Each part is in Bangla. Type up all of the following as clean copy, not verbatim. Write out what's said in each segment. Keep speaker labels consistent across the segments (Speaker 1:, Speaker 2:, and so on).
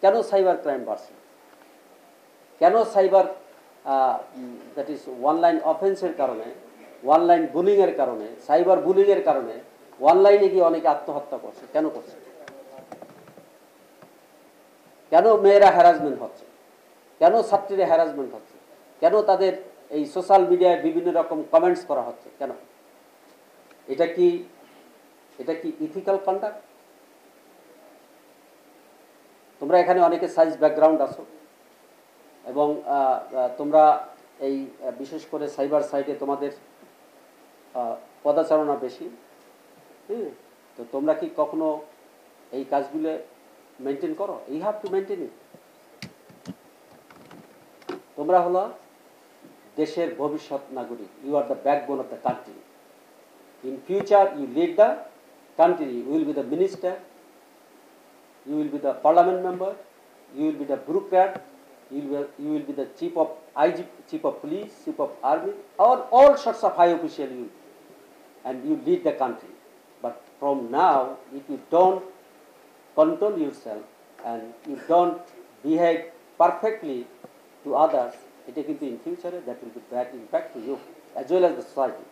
Speaker 1: কেন সাইবার ক্রাইম বাড়ছে, কেন সাইবার দ্যাট ইজ অনলাইন অফেন্সের কারণে, অনলাইন বুলিংয়ের কারণে, সাইবার বুলিংয়ের কারণে অনলাইনে গিয়ে অনেকে আত্মহত্যা করছে, কেন করছে? কেন মেয়েরা হ্যারাসমেন্ট হচ্ছে, কেন ছাত্রীরা হ্যারাসমেন্ট হচ্ছে, কেন তাদের এই সোশ্যাল মিডিয়ায় বিভিন্ন রকম কমেন্টস করা হচ্ছে, কেন? এটা কি ইথিক্যাল কন্ডাক্ট? তোমরা এখানে অনেকে সায়েন্স ব্যাকগ্রাউন্ড আছো এবং তোমরা এই বিশেষ করে সাইবার সাইটে তোমাদের পদাচারণা বেশি, তো তোমরা কি কখনো এই কাজগুলো মেনটেন করো? You have to maintain it. তোমরা হলো দেশের ভবিষ্যৎ নাগরিক। You are the backbone of the country. In future you lead the country. You will be the minister, you will be the parliament member, you will be the bureaucrat, you will be the chief of IG, chief of police, chief of army, or all sorts of high official you, and you lead the country. But from now, if you don't control yourself and you don't behave perfectly to others, it will be in future that will be bad impact to you as well as the society.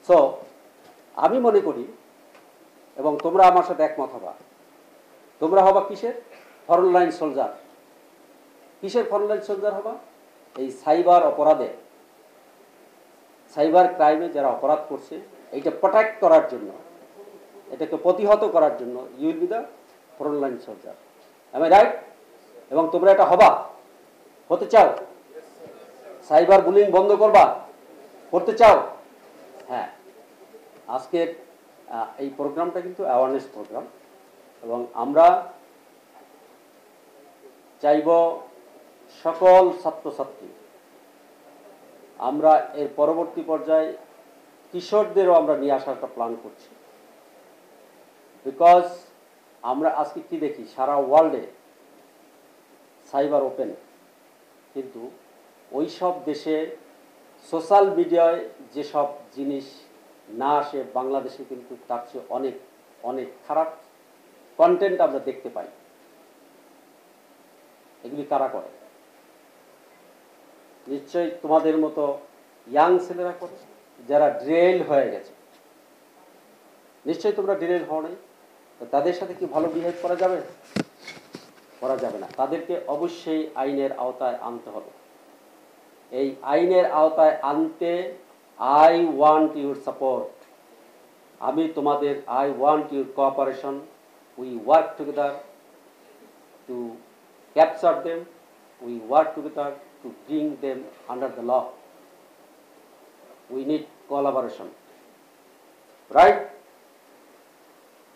Speaker 1: So, আমি মনে করি এবং তোমরা আমার সাথে একমত হবা, তোমরা হবা কিসের ফ্রন্টলাইন সোলজার? কিসের ফ্রন্টলাইন সোলজার হবা? এই সাইবার অপরাধে, সাইবার ক্রাইমে যারা অপরাধ করছে এইটা প্রোটেক্ট করার জন্য, এটাকে প্রতিহত করার জন্য you will be the frontline soldier. Am I right? এবং তোমরা এটা হবা, হতে চাও? সাইবার বুলিং বন্ধ করবা, করতে চাও? হ্যাঁ, আজকের এই প্রোগ্রামটা কিন্তু অ্যাওয়ারনেস প্রোগ্রাম এবং আমরা চাইব সকল ছাত্রছাত্রী, আমরা এর পরবর্তী পর্যায়ে কিশোরদেরও আমরা নিয়ে আসার একটা প্ল্যান করছি। বিকজ আমরা আজকে কি দেখি, সারা ওয়ার্ল্ডে সাইবার ওপেন, কিন্তু ওই সব দেশে সোশ্যাল মিডিয়ায় যেসব জিনিস না আসে, বাংলাদেশে কিন্তু তার চেয়ে অনেক অনেক খারাপ কন্টেন্ট আমরা দেখতে পাই। এগুলি কারা করে? নিশ্চয়ই তোমাদের মতো ইয়াং ছেলেরা করে, যারা ড্রেল হয়ে গেছে। নিশ্চয়ই তোমরা ড্রেল হও নাই, তো তাদের সাথে কি ভালো বিহেভ করা যাবে? করা যাবে না। তাদেরকে অবশ্যই আইনের আওতায় আনতে হবে। এই আইনের আওতায় আনতে আই ওয়ান্ট ইউর সাপোর্ট। আমি তোমাদের, I want your cooperation. We work together to capture them. We work together to bring them under the law. We need collaboration, right?